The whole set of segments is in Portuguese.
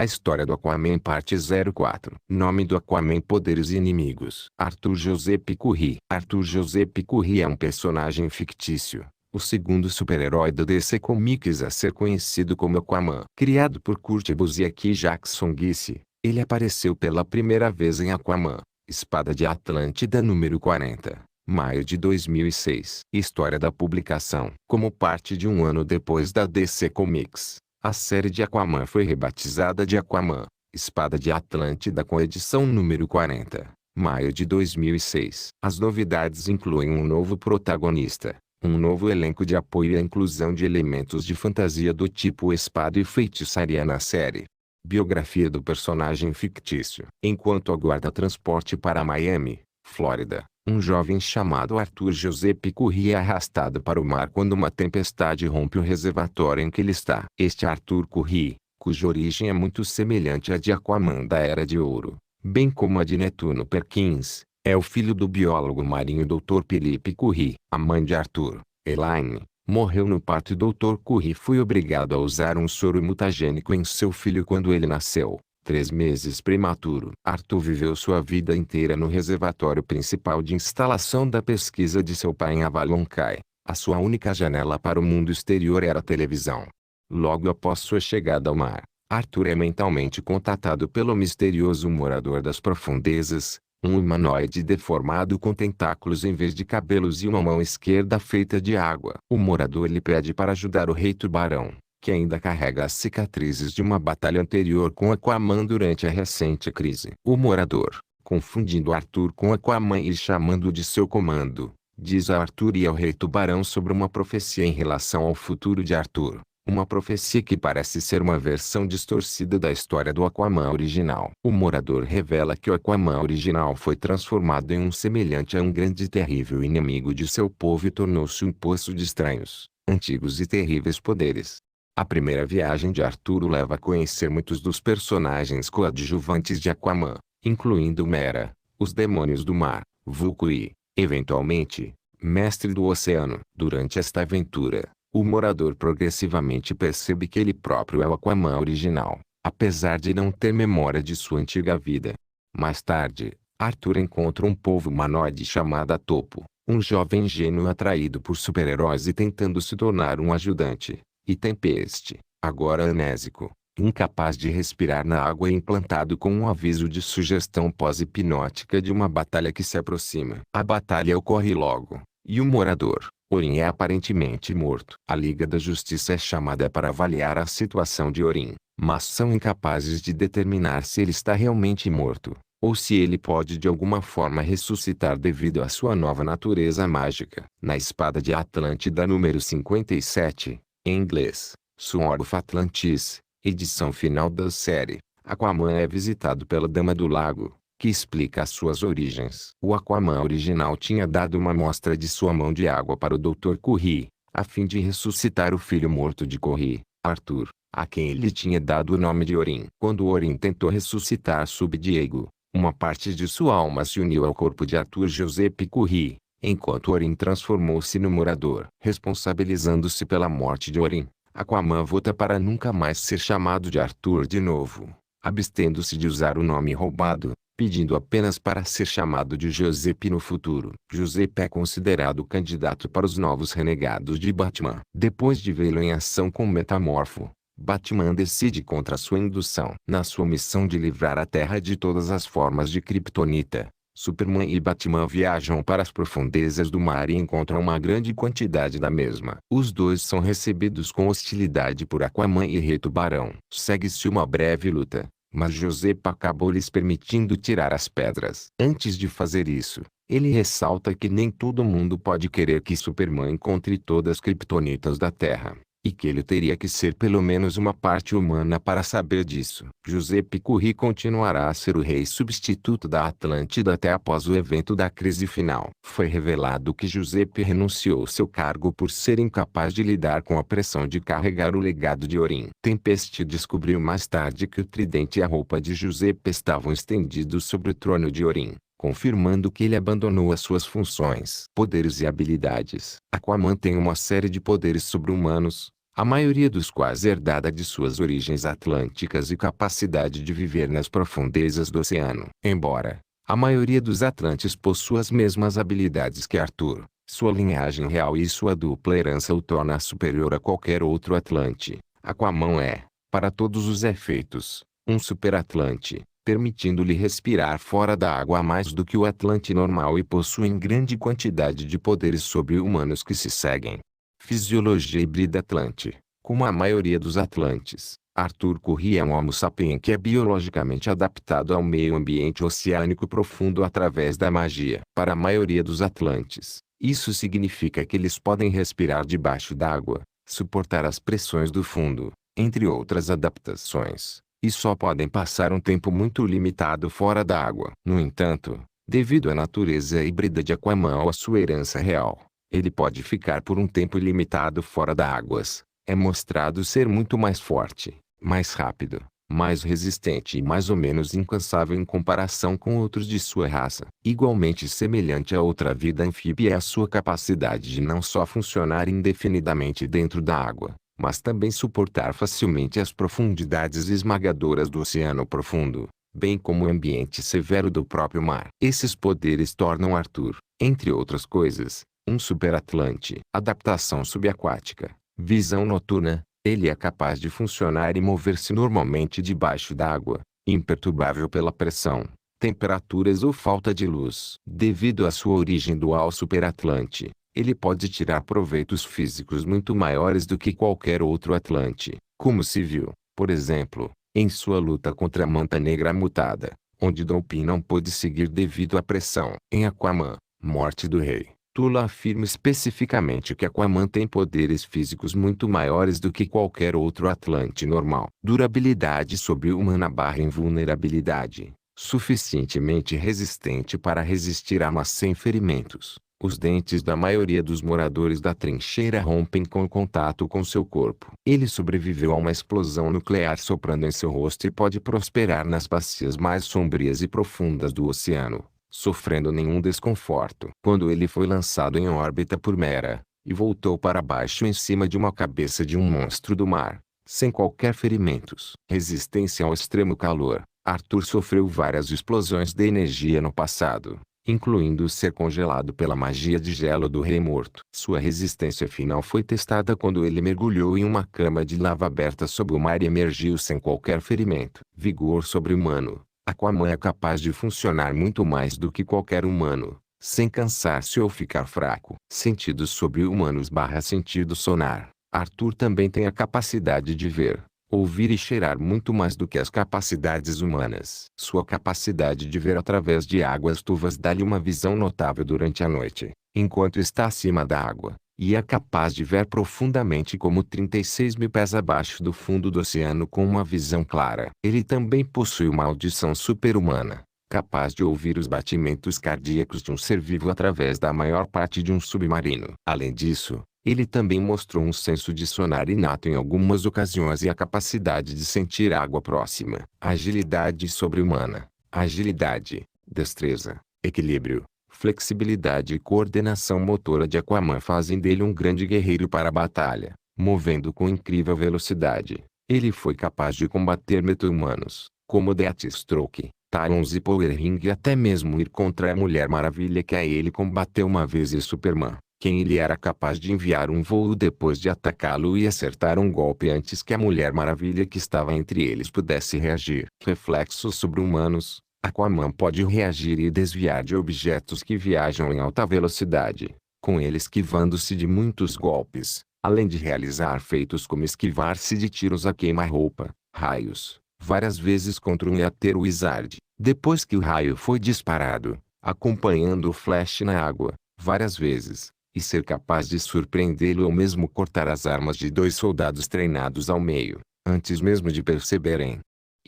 A história do Aquaman parte 04. Nome do Aquaman: poderes e inimigos. Arthur Joseph Curry. Arthur Joseph Curry é um personagem fictício, o segundo super-herói da DC Comics a ser conhecido como Aquaman. Criado por Kurt Busiek e Jackson Guice, ele apareceu pela primeira vez em Aquaman, Espada de Atlântida número 40. Maio de 2006. História da publicação. Como parte de um ano depois da DC Comics, a série de Aquaman foi rebatizada de Aquaman, Espada de Atlântida com edição número 40. Maio de 2006. As novidades incluem um novo protagonista, um novo elenco de apoio e a inclusão de elementos de fantasia do tipo espada e feitiçaria na série. Biografia do personagem fictício. Enquanto aguarda transporte para Miami, Flórida, um jovem chamado Arthur Joseph Curry é arrastado para o mar quando uma tempestade rompe o reservatório em que ele está. Este Arthur Curry, cuja origem é muito semelhante à de Aquaman da Era de Ouro, bem como a de Netuno Perkins, é o filho do biólogo marinho Dr. Philip Curry. A mãe de Arthur, Elaine, morreu no parto e Dr. Curry foi obrigado a usar um soro mutagênico em seu filho quando ele nasceu, 3 meses prematuro. Arthur viveu sua vida inteira no reservatório principal de instalação da pesquisa de seu pai em Avalon Cay. A sua única janela para o mundo exterior era a televisão. Logo após sua chegada ao mar, Arthur é mentalmente contatado pelo misterioso morador das profundezas, um humanoide deformado com tentáculos em vez de cabelos e uma mão esquerda feita de água. O morador lhe pede para ajudar o Rei Tubarão, que ainda carrega as cicatrizes de uma batalha anterior com Aquaman durante a recente crise. O morador, confundindo Arthur com Aquaman e chamando de seu comando, diz a Arthur e ao Rei Tubarão sobre uma profecia em relação ao futuro de Arthur. Uma profecia que parece ser uma versão distorcida da história do Aquaman original. O morador revela que o Aquaman original foi transformado em um semelhante a um grande e terrível inimigo de seu povo e tornou-se um poço de estranhos, antigos e terríveis poderes. A primeira viagem de Arthur o leva a conhecer muitos dos personagens coadjuvantes de Aquaman, incluindo Mera, os demônios do mar, Vulco e, eventualmente, Mestre do Oceano. Durante esta aventura, o morador progressivamente percebe que ele próprio é o Aquaman original, apesar de não ter memória de sua antiga vida. Mais tarde, Arthur encontra um povo humanoide chamado Topo, um jovem gênio atraído por super-heróis e tentando se tornar um ajudante, e Tempest, agora anésico, incapaz de respirar na água e implantado com um aviso de sugestão pós-hipnótica de uma batalha que se aproxima. A batalha ocorre logo, e o morador, Orin, é aparentemente morto. A Liga da Justiça é chamada para avaliar a situação de Orin, mas são incapazes de determinar se ele está realmente morto, ou se ele pode de alguma forma ressuscitar devido à sua nova natureza mágica. Na Espada de Atlântida número 57, em inglês, Sword of Atlantis, edição final da série, Aquaman é visitado pela Dama do Lago, que explica as suas origens. O Aquaman original tinha dado uma amostra de sua mão de água para o Dr. Curry, a fim de ressuscitar o filho morto de Curry, Arthur, a quem ele tinha dado o nome de Orin. Quando Orin tentou ressuscitar Sub-Diego, uma parte de sua alma se uniu ao corpo de Arthur Joseph Curry, enquanto Orin transformou-se no morador. Responsabilizando-se pela morte de Orin, Aquaman vota para nunca mais ser chamado de Arthur de novo, abstendo-se de usar o nome roubado, pedindo apenas para ser chamado de Joseph no futuro. Joseph é considerado candidato para os novos renegados de Batman. Depois de vê-lo em ação com Metamorfo, Batman decide contra sua indução. Na sua missão de livrar a Terra de todas as formas de Kryptonita, Superman e Batman viajam para as profundezas do mar e encontram uma grande quantidade da mesma. Os dois são recebidos com hostilidade por Aquaman e Rei Tubarão. Segue-se uma breve luta, mas Joseph acabou lhes permitindo tirar as pedras. Antes de fazer isso, ele ressalta que nem todo mundo pode querer que Superman encontre todas as Kryptonitas da Terra, e que ele teria que ser pelo menos uma parte humana para saber disso. Joseph Curry continuará a ser o rei substituto da Atlântida até após o evento da crise final. Foi revelado que Joseph renunciou seu cargo por ser incapaz de lidar com a pressão de carregar o legado de Orin. Tempest descobriu mais tarde que o tridente e a roupa de Joseph estavam estendidos sobre o trono de Orin, confirmando que ele abandonou as suas funções, poderes e habilidades. Aquaman tem uma série de poderes sobre-humanos, a maioria dos quais herdada de suas origens atlânticas e capacidade de viver nas profundezas do oceano. Embora a maioria dos Atlantes possua as mesmas habilidades que Arthur, sua linhagem real e sua dupla herança o torna superior a qualquer outro Atlante. Aquaman é, para todos os efeitos, um superatlante, permitindo-lhe respirar fora da água mais do que o Atlante normal e possuem grande quantidade de poderes sobre-humanos que se seguem. Fisiologia híbrida Atlante. Como a maioria dos Atlantes, Arthur Curry é um Homo sapiens que é biologicamente adaptado ao meio ambiente oceânico profundo através da magia. Para a maioria dos Atlantes, isso significa que eles podem respirar debaixo d'água, suportar as pressões do fundo, entre outras adaptações, e só podem passar um tempo muito limitado fora da água. No entanto, devido à natureza híbrida de Aquaman ou à sua herança real, ele pode ficar por um tempo ilimitado fora da águas. É mostrado ser muito mais forte, mais rápido, mais resistente e mais ou menos incansável em comparação com outros de sua raça. Igualmente semelhante a outra vida anfíbia é a sua capacidade de não só funcionar indefinidamente dentro da água, mas também suportar facilmente as profundidades esmagadoras do oceano profundo, bem como o ambiente severo do próprio mar. Esses poderes tornam Arthur, entre outras coisas, um superatlante. Adaptação subaquática. Visão noturna. Ele é capaz de funcionar e mover-se normalmente debaixo d'água, imperturbável pela pressão, temperaturas ou falta de luz. Devido à sua origem dual superatlante, ele pode tirar proveitos físicos muito maiores do que qualquer outro Atlante, como se viu, por exemplo, em sua luta contra a Manta Negra Mutada, onde Dopin não pôde seguir devido à pressão. Em Aquaman, Morte do Rei, Tula afirma especificamente que Aquaman tem poderes físicos muito maiores do que qualquer outro Atlante normal. Durabilidade sobre-humana / invulnerabilidade. Suficientemente resistente para resistir a mas sem ferimentos. Os dentes da maioria dos moradores da trincheira rompem com o contato com seu corpo. Ele sobreviveu a uma explosão nuclear soprando em seu rosto e pode prosperar nas bacias mais sombrias e profundas do oceano, sofrendo nenhum desconforto. Quando ele foi lançado em órbita por Mera, e voltou para baixo em cima de uma cabeça de um monstro do mar, sem qualquer ferimentos. Resistência ao extremo calor. Arthur sofreu várias explosões de energia no passado, incluindo ser congelado pela magia de gelo do Rei Morto. Sua resistência final foi testada quando ele mergulhou em uma cama de lava aberta sob o mar e emergiu sem qualquer ferimento. Vigor sobre-humano. Aquaman é capaz de funcionar muito mais do que qualquer humano, sem cansar-se ou ficar fraco. Sentidos sobre-humanos / sentido sonar. Arthur também tem a capacidade de ver, ouvir e cheirar muito mais do que as capacidades humanas. Sua capacidade de ver através de águas turvas dá-lhe uma visão notável durante a noite, enquanto está acima da água, e é capaz de ver profundamente como 36 mil pés abaixo do fundo do oceano com uma visão clara. Ele também possui uma audição super-humana, capaz de ouvir os batimentos cardíacos de um ser vivo através da maior parte de um submarino. Além disso, ele também mostrou um senso de sonar inato em algumas ocasiões e a capacidade de sentir água próxima. Agilidade sobre-humana. Agilidade, destreza, equilíbrio, flexibilidade e coordenação motora de Aquaman fazem dele um grande guerreiro para a batalha, movendo com incrível velocidade. Ele foi capaz de combater meta-humanos, como Deathstroke, Talons e Power Ring e até mesmo ir contra a Mulher Maravilha que a ele combateu uma vez e Superman, quem ele era capaz de enviar um voo depois de atacá-lo e acertar um golpe antes que a Mulher Maravilha que estava entre eles pudesse reagir. Reflexos sobre-humanos. Aquaman pode reagir e desviar de objetos que viajam em alta velocidade, com ele esquivando-se de muitos golpes, além de realizar feitos como esquivar-se de tiros a queima-roupa, raios, várias vezes contra um Ether Wizard, depois que o raio foi disparado, acompanhando o Flash na água, várias vezes, e ser capaz de surpreendê-lo ou mesmo cortar as armas de 2 soldados treinados ao meio, antes mesmo de perceberem.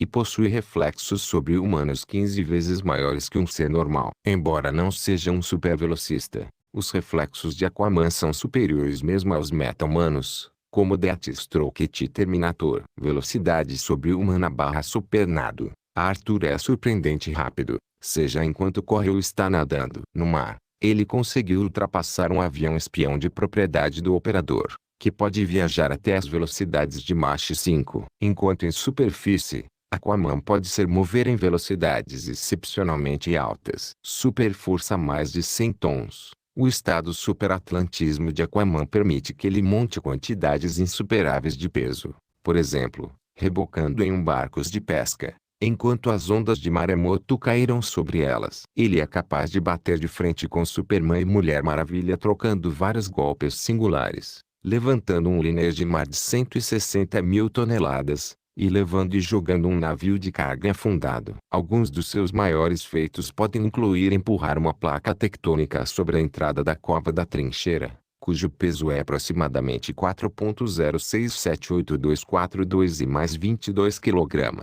E possui reflexos sobre-humanos 15 vezes maiores que um ser normal. Embora não seja um super-velocista, os reflexos de Aquaman são superiores mesmo aos meta-humanos, como Deathstroke e Terminator. Velocidade sobre-humana / supernado. Arthur é surpreendente rápido, seja enquanto corre ou está nadando. No mar, ele conseguiu ultrapassar um avião espião de propriedade do Operador, que pode viajar até as velocidades de Mach 5. Enquanto em superfície, Aquaman pode se mover em velocidades excepcionalmente altas. Super força mais de 100 tons. O estado superatlantismo de Aquaman permite que ele monte quantidades insuperáveis de peso. Por exemplo, rebocando em barcos de pesca, enquanto as ondas de maremoto caíram sobre elas. Ele é capaz de bater de frente com Superman e Mulher Maravilha trocando vários golpes singulares, levantando um liner de mar de 160 mil toneladas, e levando e jogando um navio de carga afundado. Alguns dos seus maiores feitos podem incluir empurrar uma placa tectônica sobre a entrada da cova da trincheira, cujo peso é aproximadamente 4,067842 e mais 22 kg,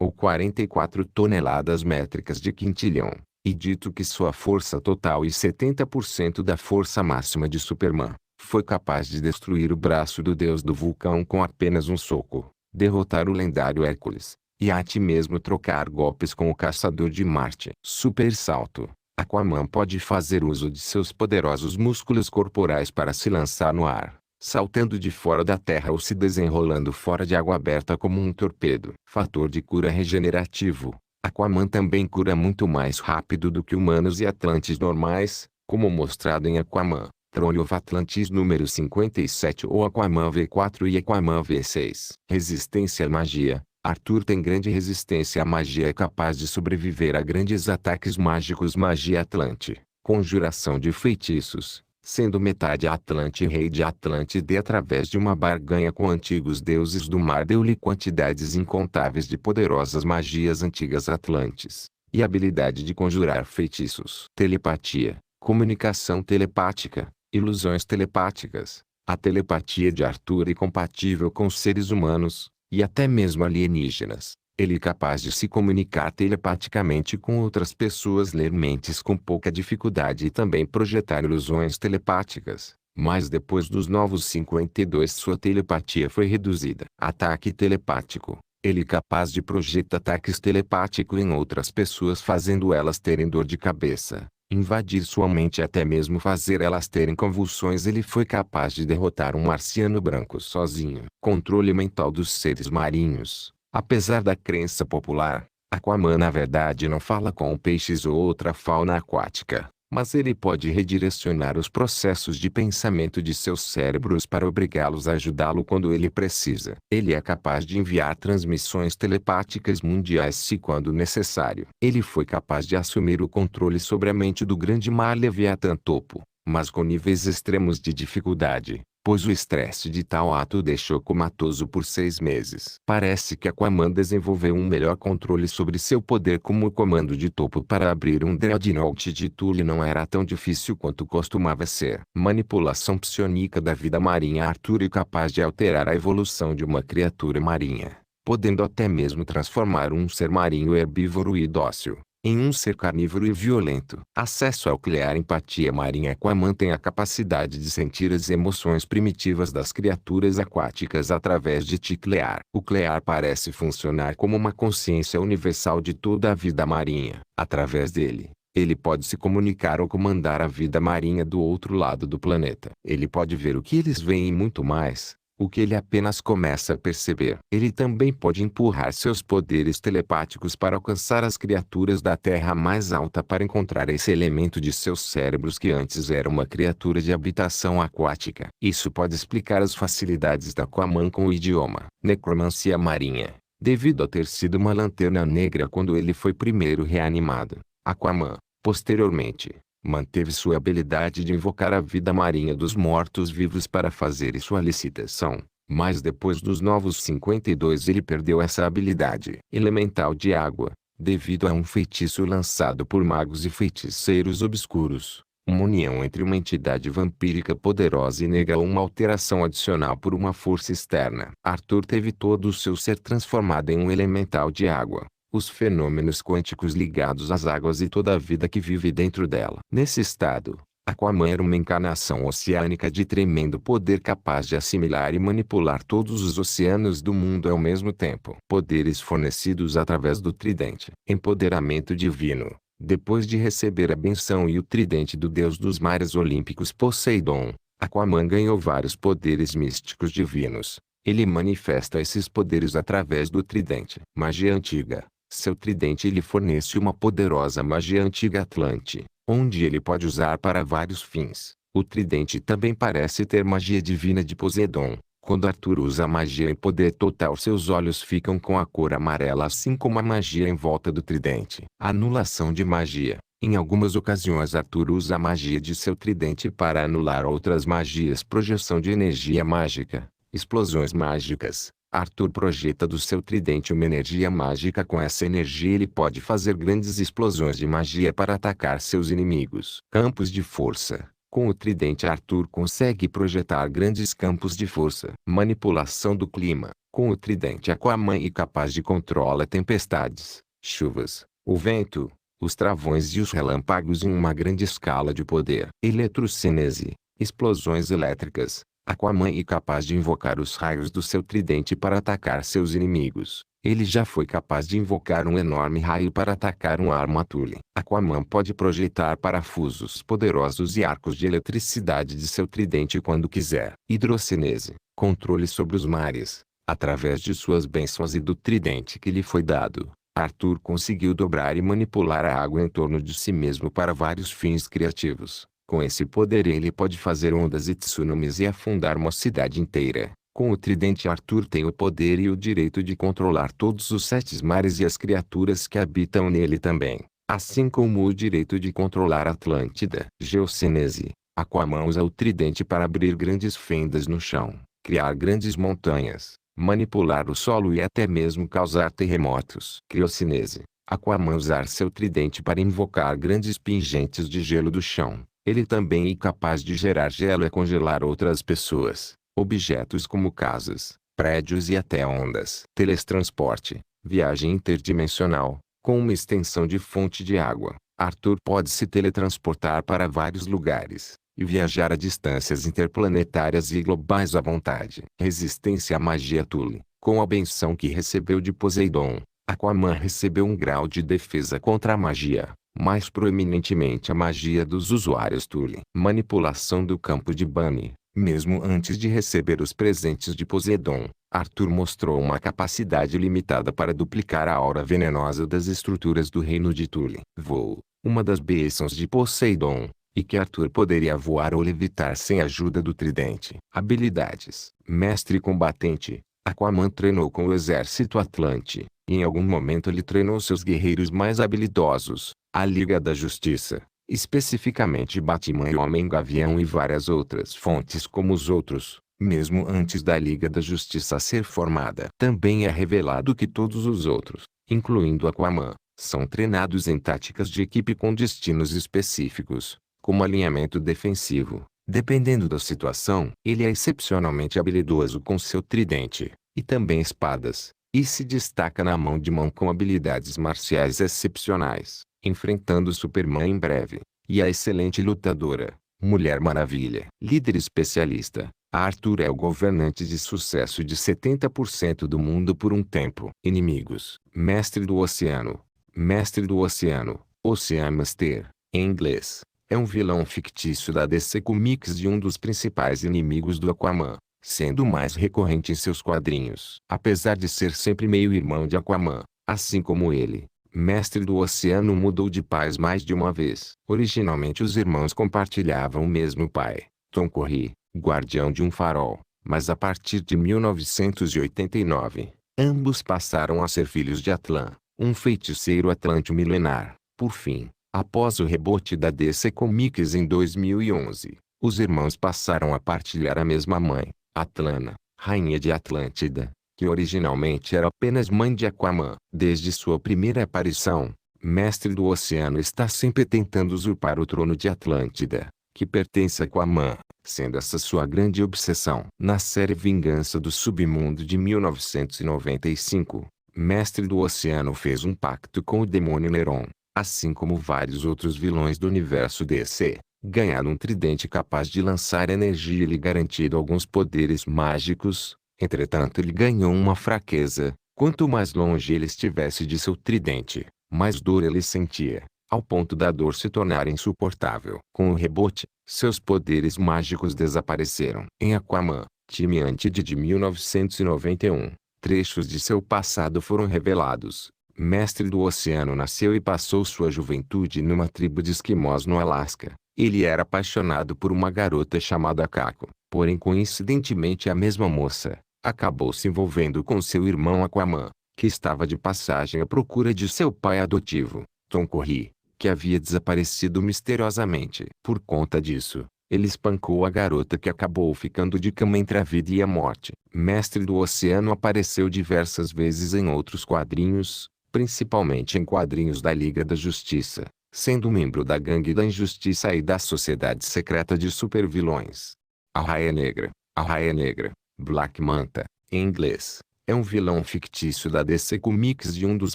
ou 44 toneladas métricas de quintilhão, e dito que sua força total e 70% da força máxima de Superman, foi capaz de destruir o braço do deus do vulcão com apenas um soco, derrotar o lendário Hércules, e até mesmo trocar golpes com o Caçador de Marte. Super salto. Aquaman pode fazer uso de seus poderosos músculos corporais para se lançar no ar, saltando de fora da terra ou se desenrolando fora de água aberta como um torpedo. Fator de cura regenerativo. Aquaman também cura muito mais rápido do que humanos e atlantes normais, como mostrado em Aquaman, Throne of Atlantis número 57 ou Aquaman V4 e Aquaman V6. Resistência à magia. Arthur tem grande resistência à magia e é capaz de sobreviver a grandes ataques mágicos. Magia Atlante. Conjuração de feitiços. Sendo metade Atlante e rei de Atlântide através de uma barganha com antigos deuses do mar, deu-lhe quantidades incontáveis de poderosas magias antigas atlantes, e habilidade de conjurar feitiços. Telepatia. Comunicação telepática. Ilusões telepáticas. A telepatia de Arthur é compatível com seres humanos, e até mesmo alienígenas. Ele é capaz de se comunicar telepaticamente com outras pessoas, ler mentes com pouca dificuldade e também projetar ilusões telepáticas. Mas depois dos Novos 52 sua telepatia foi reduzida. Ataque telepático. Ele é capaz de projetar ataques telepáticos em outras pessoas fazendo elas terem dor de cabeça, invadir sua mente e até mesmo fazer elas terem convulsões. Ele foi capaz de derrotar um marciano branco sozinho. Controle mental dos seres marinhos. Apesar da crença popular, Aquaman na verdade não fala com peixes ou outra fauna aquática, mas ele pode redirecionar os processos de pensamento de seus cérebros para obrigá-los a ajudá-lo quando ele precisa. Ele é capaz de enviar transmissões telepáticas mundiais se quando necessário. Ele foi capaz de assumir o controle sobre a mente do grande mar Leviatã Topo, mas com níveis extremos de dificuldade, pois o estresse de tal ato o deixou comatoso por 6 meses. Parece que Aquaman desenvolveu um melhor controle sobre seu poder, como o comando de topo para abrir um dreadnought de Tule não era tão difícil quanto costumava ser. Manipulação psionica da vida marinha. Arthur é capaz de alterar a evolução de uma criatura marinha, podendo até mesmo transformar um ser marinho herbívoro e dócil em um ser carnívoro e violento. Acesso ao Clear. Empatia marinha. Aquaman tem a capacidade de sentir as emoções primitivas das criaturas aquáticas através de Clear. O Clear parece funcionar como uma consciência universal de toda a vida marinha. Através dele, ele pode se comunicar ou comandar a vida marinha do outro lado do planeta. Ele pode ver o que eles veem e muito mais, o que ele apenas começa a perceber. Ele também pode empurrar seus poderes telepáticos para alcançar as criaturas da Terra mais alta para encontrar esse elemento de seus cérebros que antes era uma criatura de habitação aquática. Isso pode explicar as facilidades da Aquaman com o idioma. Necromancia marinha. Devido a ter sido uma lanterna negra quando ele foi primeiro reanimado, Aquaman, posteriormente, manteve sua habilidade de invocar a vida marinha dos mortos-vivos para fazer sua licitação, mas depois dos Novos 52 ele perdeu essa habilidade. Elemental de água. Devido a um feitiço lançado por magos e feiticeiros obscuros, uma união entre uma entidade vampírica poderosa e negra ou uma alteração adicional por uma força externa. Arthur teve todo o seu ser transformado em um elemental de água. Os fenômenos quânticos ligados às águas e toda a vida que vive dentro dela. Nesse estado, Aquaman era uma encarnação oceânica de tremendo poder capaz de assimilar e manipular todos os oceanos do mundo ao mesmo tempo. Poderes fornecidos através do tridente. Empoderamento divino. Depois de receber a benção e o tridente do deus dos mares olímpicos Poseidon, Aquaman ganhou vários poderes místicos divinos. Ele manifesta esses poderes através do tridente. Magia antiga. Seu tridente lhe fornece uma poderosa magia antiga Atlante, onde ele pode usar para vários fins. O tridente também parece ter magia divina de Poseidon. Quando Arthur usa a magia em poder total, seus olhos ficam com a cor amarela, assim como a magia em volta do tridente. Anulação de magia. Em algumas ocasiões Arthur usa a magia de seu tridente para anular outras magias. Projeção de energia mágica. Explosões mágicas. Arthur projeta do seu tridente uma energia mágica. Com essa energia ele pode fazer grandes explosões de magia para atacar seus inimigos. Campos de força. Com o tridente Arthur consegue projetar grandes campos de força. Manipulação do clima. Com o tridente Aquaman é capaz de controlar tempestades, chuvas, o vento, os travões e os relâmpagos em uma grande escala de poder. Eletrocinese. Explosões elétricas. Aquaman é capaz de invocar os raios do seu tridente para atacar seus inimigos. Ele já foi capaz de invocar um enorme raio para atacar um armadilha. Aquaman pode projetar parafusos poderosos e arcos de eletricidade de seu tridente quando quiser. Hidrocinese. Controle sobre os mares. Através de suas bênçãos e do tridente que lhe foi dado, Arthur conseguiu dobrar e manipular a água em torno de si mesmo para vários fins criativos. Com esse poder ele pode fazer ondas e tsunamis e afundar uma cidade inteira. Com o tridente Arthur tem o poder e o direito de controlar todos os 7 mares e as criaturas que habitam nele também, assim como o direito de controlar Atlântida. Geocinese. Aquaman usa o tridente para abrir grandes fendas no chão, criar grandes montanhas, manipular o solo e até mesmo causar terremotos. Criocinese. Aquaman usar seu tridente para invocar grandes pingentes de gelo do chão. Ele também é capaz de gerar gelo e congelar outras pessoas, objetos como casas, prédios e até ondas. Teletransporte. Viagem interdimensional. Com uma extensão de fonte de água, Arthur pode se teletransportar para vários lugares e viajar a distâncias interplanetárias e globais à vontade. Resistência à magia Tule. Com a benção que recebeu de Poseidon, Aquaman recebeu um grau de defesa contra a magia, mais proeminentemente a magia dos usuários Tule. Manipulação do campo de Bane. Mesmo antes de receber os presentes de Poseidon, Arthur mostrou uma capacidade limitada para duplicar a aura venenosa das estruturas do reino de Tule. Voo. Uma das bênçãos de Poseidon, e que Arthur poderia voar ou levitar sem a ajuda do tridente. Habilidades. Mestre combatente. Aquaman treinou com o exército Atlante, e em algum momento ele treinou seus guerreiros mais habilidosos, a Liga da Justiça, especificamente Batman e Homem-Gavião e várias outras fontes como os outros, mesmo antes da Liga da Justiça ser formada. Também é revelado que todos os outros, incluindo Aquaman, são treinados em táticas de equipe com destinos específicos, como alinhamento defensivo. Dependendo da situação, ele é excepcionalmente habilidoso com seu tridente, e também espadas, e se destaca na mão de mão com habilidades marciais excepcionais, enfrentando Superman em breve, e a excelente lutadora, Mulher Maravilha. Líder especialista. Arthur é o governante de sucesso de 70% do mundo por um tempo. Inimigos. Mestre do Oceano. Mestre do Oceano, Ocean Master, em inglês, é um vilão fictício da DC Comics e um dos principais inimigos do Aquaman, sendo o mais recorrente em seus quadrinhos. Apesar de ser sempre meio-irmão de Aquaman, assim como ele, Mestre do Oceano mudou de pais mais de uma vez. Originalmente os irmãos compartilhavam o mesmo pai, Tom Curry, guardião de um farol, mas a partir de 1989, ambos passaram a ser filhos de Atlan, um feiticeiro atlântico milenar. Por fim, após o reboot da DC Comics em 2011, os irmãos passaram a partilhar a mesma mãe, Atlana, rainha de Atlântida, que originalmente era apenas mãe de Aquaman. Desde sua primeira aparição, Mestre do Oceano está sempre tentando usurpar o trono de Atlântida, que pertence a Aquaman, sendo essa sua grande obsessão. Na série Vingança do Submundo de 1995, Mestre do Oceano fez um pacto com o demônio Neron, assim como vários outros vilões do universo DC, ganhar um tridente capaz de lançar energia e lhe garantir alguns poderes mágicos. Entretanto, ele ganhou uma fraqueza: quanto mais longe ele estivesse de seu tridente, mais dor ele sentia. ao ponto da dor se tornar insuportável. Com o rebote, seus poderes mágicos desapareceram. Em Aquaman, time Antide de 1991, trechos de seu passado foram revelados. Mestre do Oceano nasceu e passou sua juventude numa tribo de esquimós no Alasca. Ele era apaixonado por uma garota chamada Kako, porém coincidentemente a mesma moça acabou se envolvendo com seu irmão Aquaman, que estava de passagem à procura de seu pai adotivo, Tom Curry, que havia desaparecido misteriosamente. Por conta disso, ele espancou a garota, que acabou ficando de cama entre a vida e a morte. Mestre do Oceano apareceu diversas vezes em outros quadrinhos, principalmente em quadrinhos da Liga da Justiça, sendo membro da Gangue da Injustiça e da Sociedade Secreta de Supervilões. A Raia Negra, Black Manta, em inglês, é um vilão fictício da DC Comics e um dos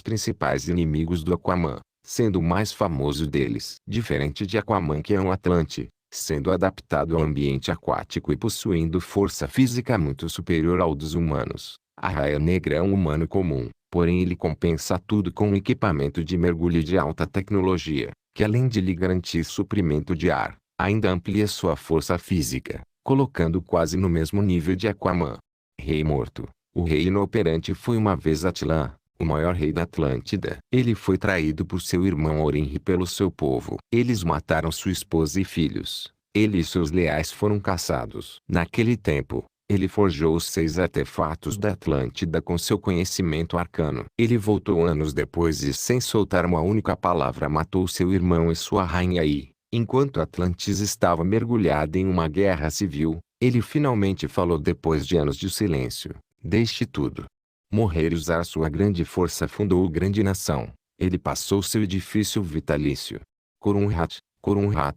principais inimigos do Aquaman, sendo o mais famoso deles. Diferente de Aquaman, que é um Atlante, sendo adaptado ao ambiente aquático e possuindo força física muito superior ao dos humanos, a Raia Negra é um humano comum, porém ele compensa tudo com um equipamento de mergulho de alta tecnologia, que além de lhe garantir suprimento de ar, ainda amplia sua força física, colocando quase no mesmo nível de Aquaman. Rei Morto. O rei inoperante foi uma vez Atlan, o maior rei da Atlântida. Ele foi traído por seu irmão Orin e pelo seu povo. Eles mataram sua esposa e filhos. Ele e seus leais foram caçados. Naquele tempo, ele forjou os 6 artefatos da Atlântida com seu conhecimento arcano. Ele voltou anos depois e, sem soltar uma única palavra, matou seu irmão e sua rainha e, enquanto Atlantis estava mergulhada em uma guerra civil, ele finalmente falou depois de anos de silêncio: deixe tudo. Morrer e usar sua grande força fundou grande nação. Ele passou seu edifício vitalício. Corunhat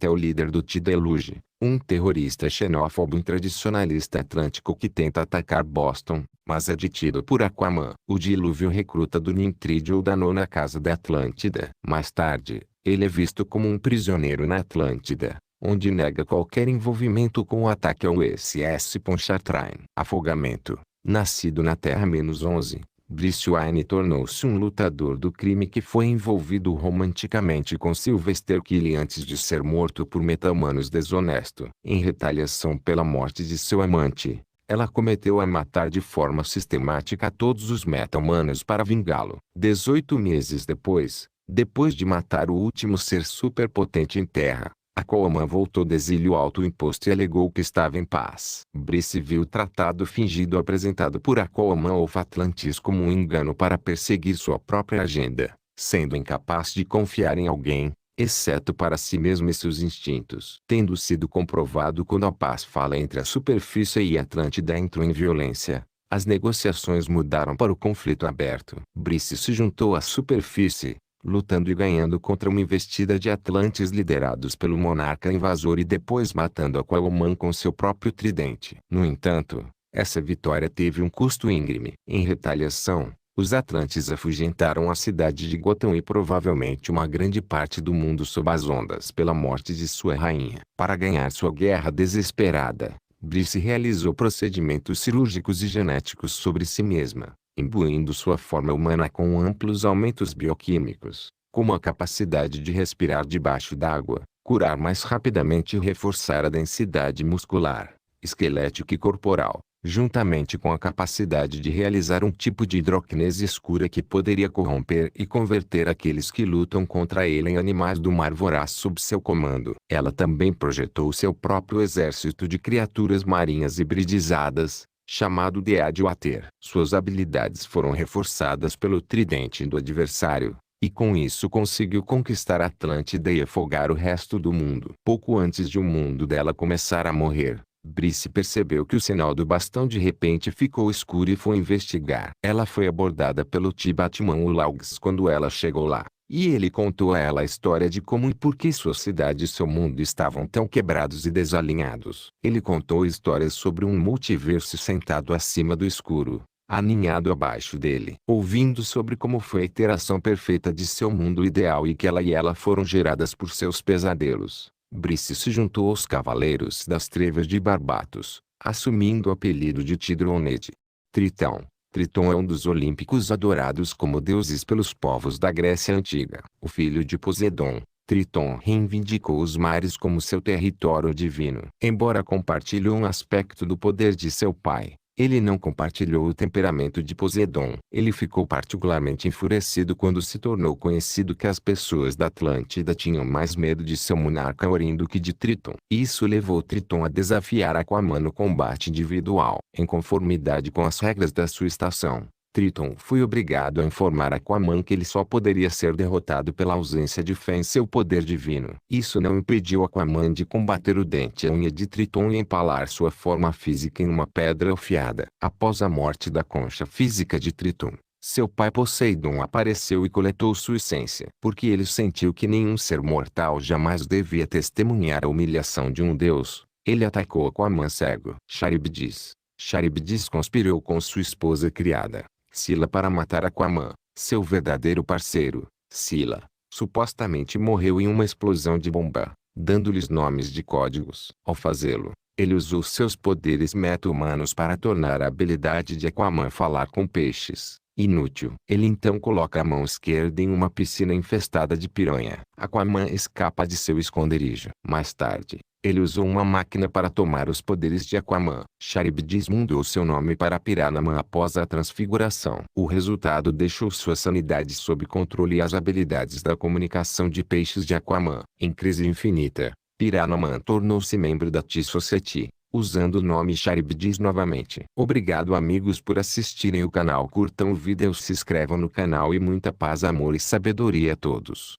é o líder do T-Deluge, um terrorista xenófobo e tradicionalista atlântico que tenta atacar Boston, mas é detido por Aquaman. O dilúvio recruta do Nimtridil da nona casa da Atlântida. Mais tarde, ele é visto como um prisioneiro na Atlântida, onde nega qualquer envolvimento com o ataque ao USS Pontchartrain. Afogamento. Nascido na Terra-11, Bruce Wayne tornou-se um lutador do crime que foi envolvido romanticamente com Sylvester Kelly antes de ser morto por meta-humanos desonesto. Em retaliação pela morte de seu amante, ela cometeu a matar de forma sistemática todos os meta-humanos para vingá-lo. 18 meses depois de matar o último ser superpotente em Terra, Aquaman voltou do exílio autoimposto e alegou que estava em paz. Bruce viu o tratado fingido apresentado por Aquaman of Atlantis como um engano para perseguir sua própria agenda, sendo incapaz de confiar em alguém, exceto para si mesmo e seus instintos. Tendo sido comprovado quando a paz fala entre a superfície e Atlântida entrou em violência, as negociações mudaram para o conflito aberto. Bruce se juntou à superfície, lutando e ganhando contra uma investida de Atlantes liderados pelo monarca invasor e depois matando Aquaman com seu próprio tridente. No entanto, essa vitória teve um custo íngreme. Em retaliação, os Atlantes afugentaram a cidade de Gotham e provavelmente uma grande parte do mundo sob as ondas pela morte de sua rainha. Para ganhar sua guerra desesperada, Bruce realizou procedimentos cirúrgicos e genéticos sobre si mesma, imbuindo sua forma humana com amplos aumentos bioquímicos, como a capacidade de respirar debaixo d'água, curar mais rapidamente e reforçar a densidade muscular, esquelética e corporal, juntamente com a capacidade de realizar um tipo de hidroquinese escura que poderia corromper e converter aqueles que lutam contra ele em animais do mar voraz sob seu comando. Ela também projetou seu próprio exército de criaturas marinhas hibridizadas, chamado de Adwater. Suas habilidades foram reforçadas pelo tridente do adversário, e com isso conseguiu conquistar Atlântida e afogar o resto do mundo. Pouco antes de o mundo dela começar a morrer, Bruce percebeu que o sinal do bastão de repente ficou escuro e foi investigar. Ela foi abordada pelo T-Batman Ulaugs quando ela chegou lá, e ele contou a ela a história de como e por que sua cidade e seu mundo estavam tão quebrados e desalinhados. Ele contou histórias sobre um multiverso sentado acima do escuro, aninhado abaixo dele. Ouvindo sobre como foi a iteração perfeita de seu mundo ideal e que ela foram geradas por seus pesadelos, Bruce se juntou aos Cavaleiros das Trevas de Barbatos, assumindo o apelido de Tidronete. Tritão. Triton é um dos olímpicos adorados como deuses pelos povos da Grécia Antiga. O filho de Poseidon, Triton reivindicou os mares como seu território divino. Embora compartilhe um aspecto do poder de seu pai, ele não compartilhou o temperamento de Poseidon. Ele ficou particularmente enfurecido quando se tornou conhecido que as pessoas da Atlântida tinham mais medo de seu monarca Orim do que de Triton. Isso levou Triton a desafiar Aquaman no combate individual. Em conformidade com as regras da sua estação, Triton foi obrigado a informar Aquaman que ele só poderia ser derrotado pela ausência de fé em seu poder divino. Isso não impediu Aquaman de combater o dente-unha de Triton e empalar sua forma física em uma pedra afiada. Após a morte da concha física de Triton, seu pai Poseidon apareceu e coletou sua essência. Porque ele sentiu que nenhum ser mortal jamais devia testemunhar a humilhação de um deus, ele atacou Aquaman cego. Charybdis conspirou com sua esposa criada, Scylla, para matar Aquaman. Seu verdadeiro parceiro, Scylla, supostamente morreu em uma explosão de bomba, dando-lhes nomes de códigos. Ao fazê-lo, ele usou seus poderes meta-humanos para tornar a habilidade de Aquaman falar com peixes inútil. Ele então coloca a mão esquerda em uma piscina infestada de piranha. Aquaman escapa de seu esconderijo. Mais tarde, ele usou uma máquina para tomar os poderes de Aquaman. Charybdis mudou seu nome para Piranha após a transfiguração. O resultado deixou sua sanidade sob controle e as habilidades da comunicação de peixes de Aquaman. Em crise infinita, Piranha tornou-se membro da T-Society, usando o nome Charybdis novamente. Obrigado amigos por assistirem o canal, curtam o vídeo, se inscrevam no canal e muita paz, amor e sabedoria a todos.